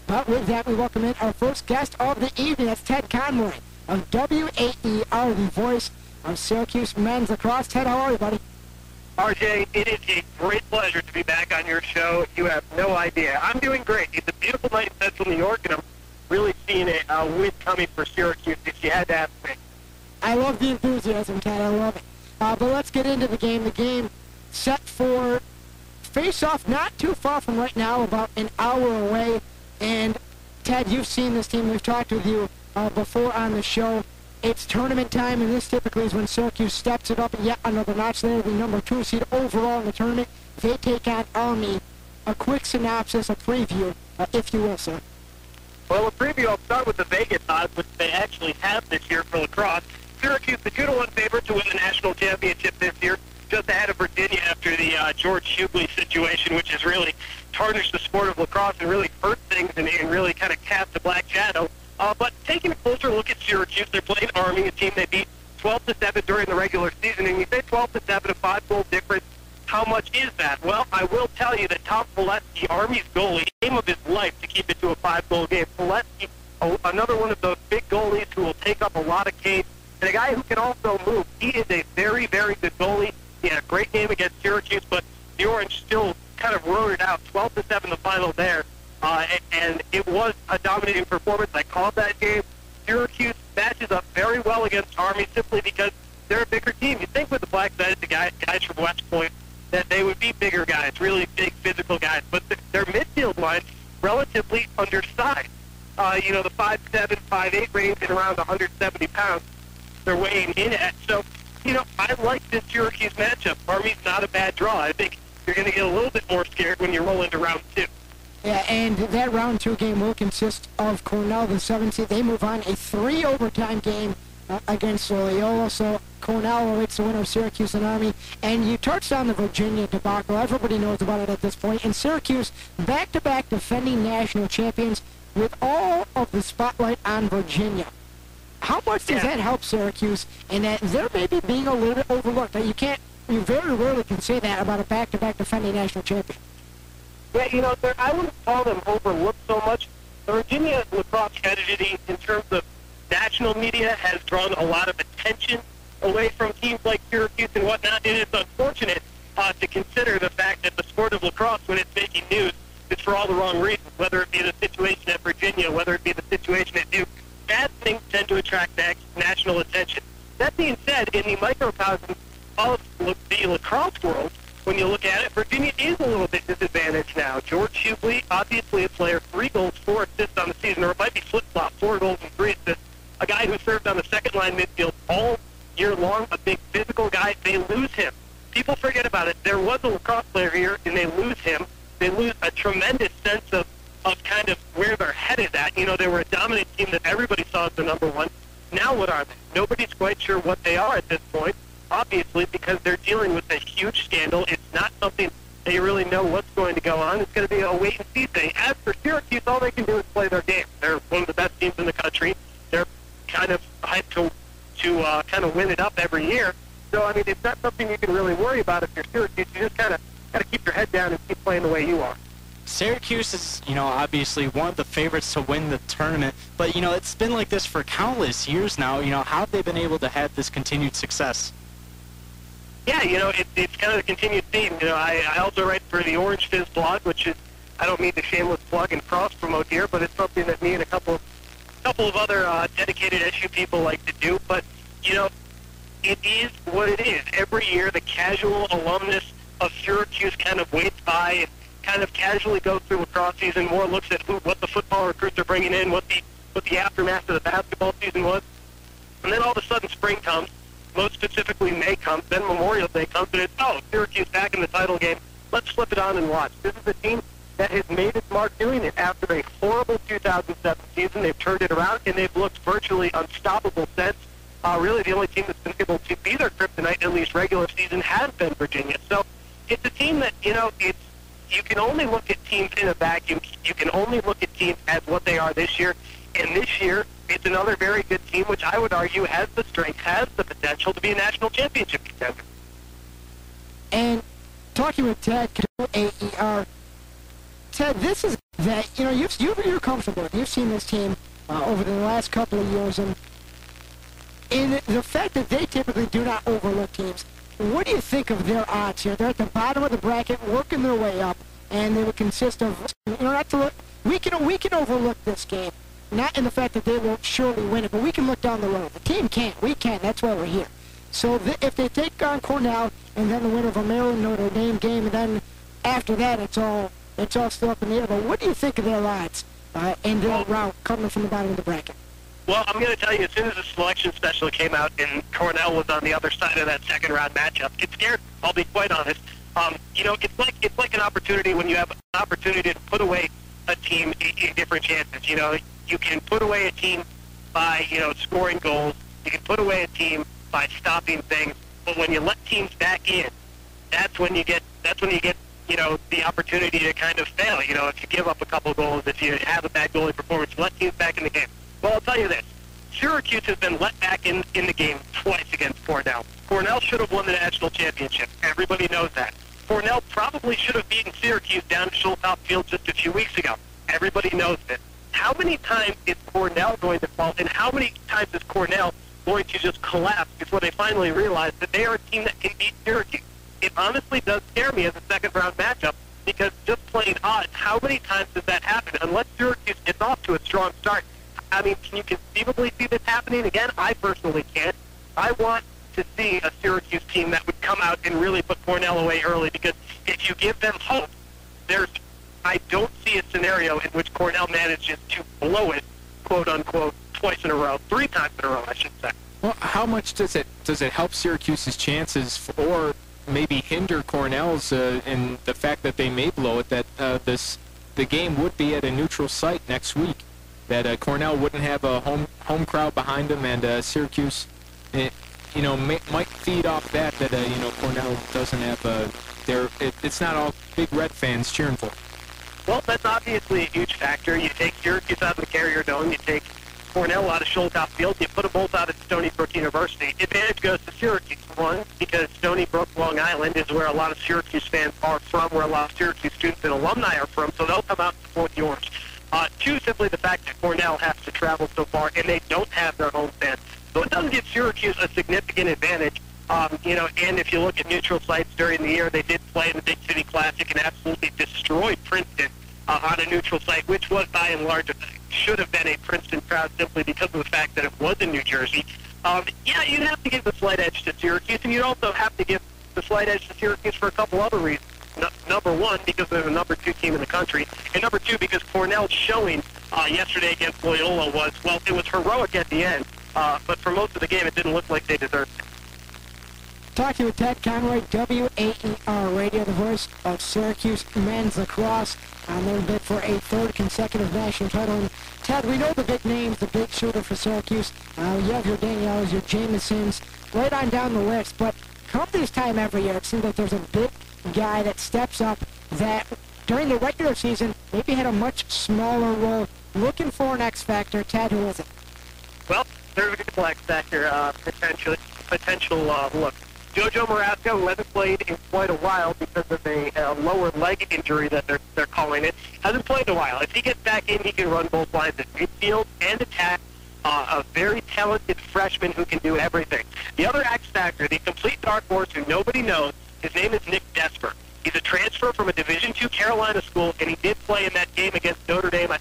But with that, we welcome in our first guest of the evening. That's Ted Conroy of WAER, the voice of Syracuse men's lacrosse. Ted, how are you, buddy? RJ, it is a great pleasure to be back on your show. You have no idea. I'm doing great. It's a beautiful night in Central New York, and I'm really seeing a win coming for Syracuse if you had to ask me. I love the enthusiasm, Ted. I love it. But let's get into the game. The game set for face-off not too far from right now, about an hour away. And, Ted, you've seen this team. We've talked with you before on the show. It's tournament time, and this typically is when Syracuse steps it up yet another notch. They're the number 2 seed overall in the tournament. They take on Army. A quick synopsis, a preview, if you will, sir. Well, a preview, I'll start with the Vegas odds, which they actually have this year for lacrosse. Syracuse, the 2-1 favorite to win the national championship this year, just ahead of Virginia after the George Hughley situation, which has really tarnished the sport of lacrosse and really hurt things and really kind of cast a black shadow. But taking a closer look at Syracuse, they're playing Army, a team they beat 12-7 during the regular season. And you say 12-7, a 5-goal difference. How much is that? Well, I will tell you that Tom Pileski, Army's goalie, game of his life to keep it to a 5-goal game. Pileski, another one of those big goalies who will take up a lot of cage, and a guy who can also move. He is a very, very good goalie. He had a great game against Syracuse, but the Orange still kind of rode it out, 12-7 the final there. And it was a dominating performance. I called that game. Syracuse matches up very well against Army simply because they're a bigger team. You think with the black-sided guys from West Point that they would be bigger guys, really big physical guys, but their midfield line relatively undersized. The 5'7", 5'8" range at around 170 pounds they're weighing in at. So, I like this Syracuse matchup. Army's not a bad draw. I think you're going to get a little bit more scared when you roll into round 2. Yeah, and that round 2 game will consist of Cornell, the 7th seed. They move on a 3-overtime game against Loyola. So Cornell awaits the winner of Syracuse and Army. And you touched on the Virginia debacle. Everybody knows about it at this point. And Syracuse, back-to-back defending national champions with all of the spotlight on Virginia. How much does that help Syracuse in that they're maybe being a little bit overlooked? You very rarely can say that about a back-to-back defending national champion. Yeah, I wouldn't call them overlooked so much. The Virginia lacrosse tragedy in terms of national media has drawn a lot of attention away from teams like Syracuse and whatnot. It is unfortunate to consider the fact that the sport of lacrosse, when it's making news, is for all the wrong reasons, whether it be the situation at Virginia, whether it be the situation at Duke. Bad things tend to attract national attention. That being said, in the microcosm of the lacrosse world, when you look at it, Virginia is a little bit disadvantaged now. George Hughley, obviously a player, 3 goals, 4 assists on the season, or it might be flip-flop, 4 goals and 3 assists. A guy who served on the second-line midfield all year long, a big physical guy. They lose him. People forget about it. There was a lacrosse player here, and they lose him. They lose a tremendous sense of kind of where their head is at. They were a dominant team that everybody saw as the number 1. Now what are they? Nobody's quite sure what they are at this point. Obviously, because they're dealing with a huge scandal. It's not something that you really know what's going to go on. It's going to be a wait-and-see thing. As for Syracuse, all they can do is play their game. They're one of the best teams in the country. They're kind of hyped to kind of win it up every year. So, it's not something you can really worry about if you're Syracuse. You just kind of got to keep your head down and keep playing the way you are. Syracuse is, obviously one of the favorites to win the tournament, but, it's been like this for countless years now. How have they been able to have this continued success? Yeah, it's kind of a continued theme. I also write for the Orange Fizz blog, which is, I don't mean to shameless plug and cross-promote here, but it's something that me and a couple of other dedicated issue people like to do. But, it is what it is. Every year, the casual alumnus of Syracuse kind of waits by and kind of casually goes through lacrosse season, more looks at what the football recruits are bringing in, what the aftermath of the basketball season was. And then all of a sudden, spring comes. Most specifically, May comes, then Memorial Day comes, and it's, Syracuse back in the title game. Let's flip it on and watch. This is a team that has made its mark doing it after a horrible 2007 season. They've turned it around, and they've looked virtually unstoppable since. Really, the only team that's been able to be their kryptonite, at least regular season, has been Virginia. So it's a team that, you can only look at teams in a vacuum. You can only look at teams as what they are this year. And this year, it's another very good team, which I would argue has the strength, has the potential to be a national championship contender. And talking with Ted, AER, Ted, this is that, you're comfortable with. You've seen this team over the last couple of years, and in the fact that they typically do not overlook teams, what do you think of their odds here? They're at the bottom of the bracket, working their way up, and they would consist of, not to look, we can overlook this game. Not in the fact that they will surely win it, but we can look down the road. The team can't. We can. That's why we're here. So if they take on Cornell and then the winner of a Maryland Notre Dame game, and then after that it's all still up in the air. But what do you think of their odds in their route coming from the bottom of the bracket? Well, I'm going to tell you, as soon as the selection special came out and Cornell was on the other side of that second round matchup, it scared me, I'll be quite honest. It's like an opportunity when you have an opportunity to put away a team in different chances. You can put away a team by, scoring goals. You can put away a team by stopping things. But when you let teams back in, that's when you get the opportunity to kind of fail. If you give up a couple goals, if you have a bad goalie performance, you let teams back in the game. Well, I'll tell you this. Syracuse has been let back in the game twice against Cornell. Cornell should have won the national championship. Everybody knows that. Cornell probably should have beaten Syracuse down at Schulthoff Field just a few weeks ago. Everybody knows it. How many times is Cornell going to fall, and how many times is Cornell going to just collapse before they finally realize that they are a team that can beat Syracuse? It honestly does scare me as a second-round matchup, because just plain odds, how many times does that happen? Unless Syracuse gets off to a strong start, I mean, can you conceivably see this happening again? I personally can't. I want to see a Syracuse team that would come out and really put Cornell away early, because if you give them hope, I don't see a scenario in which Cornell manages to blow it, quote-unquote, twice in a row, 3 times in a row, I should say. Well, how much does it help Syracuse's chances, or maybe hinder Cornell's in the fact that they may blow it, that the game would be at a neutral site next week, that Cornell wouldn't have a home crowd behind them, and Syracuse, might feed off that Cornell doesn't have it's not all big Red fans cheering for. Well, that's obviously a huge factor. You take Syracuse out of the Carrier Dome, you take Cornell out of Schulthoff Field, you put them both out at Stony Brook University. Advantage goes to Syracuse. One, because Stony Brook, Long Island, is where a lot of Syracuse fans are from, where a lot of Syracuse students and alumni are from, so they'll come out and support the Orange. 2, simply the fact that Cornell has to travel so far, and they don't have their home fans. So it does give Syracuse a significant advantage. And if you look at neutral sites during the year, they did play in the Big City Classic and absolutely destroyed Princeton on a neutral site, which was by and large should have been a Princeton crowd simply because of the fact that it was in New Jersey. You'd have to give the slight edge to Syracuse, and you'd also have to give the slight edge to Syracuse for a couple other reasons. Number 1, because they're the number 2 team in the country, and number 2, because Cornell's showing yesterday against Loyola it was heroic at the end, but for most of the game it didn't look like they deserved it. Talking with Ted Conroy, WAER Radio, the voice of Syracuse men's lacrosse, on their bid for a 3rd consecutive national title. And Ted, we know the big names, the big shooter for Syracuse. You have your Daniels, your Jamesons, right on down the list. But come this time every year, it seems like there's a big guy that steps up that during the regular season maybe had a much smaller role. Looking for an X factor. Ted, who is it? Well, there's a good X factor potential look. Jojo Marasco, who hasn't played in quite a while because of a lower leg injury that they're calling it, hasn't played in a while. If he gets back in, he can run both lines at midfield and attack. A very talented freshman who can do everything. The other X factor, the complete dark horse who nobody knows, his name is Nick Desper. He's a transfer from a Division II Carolina school, and he did play in that game against Notre Dame. I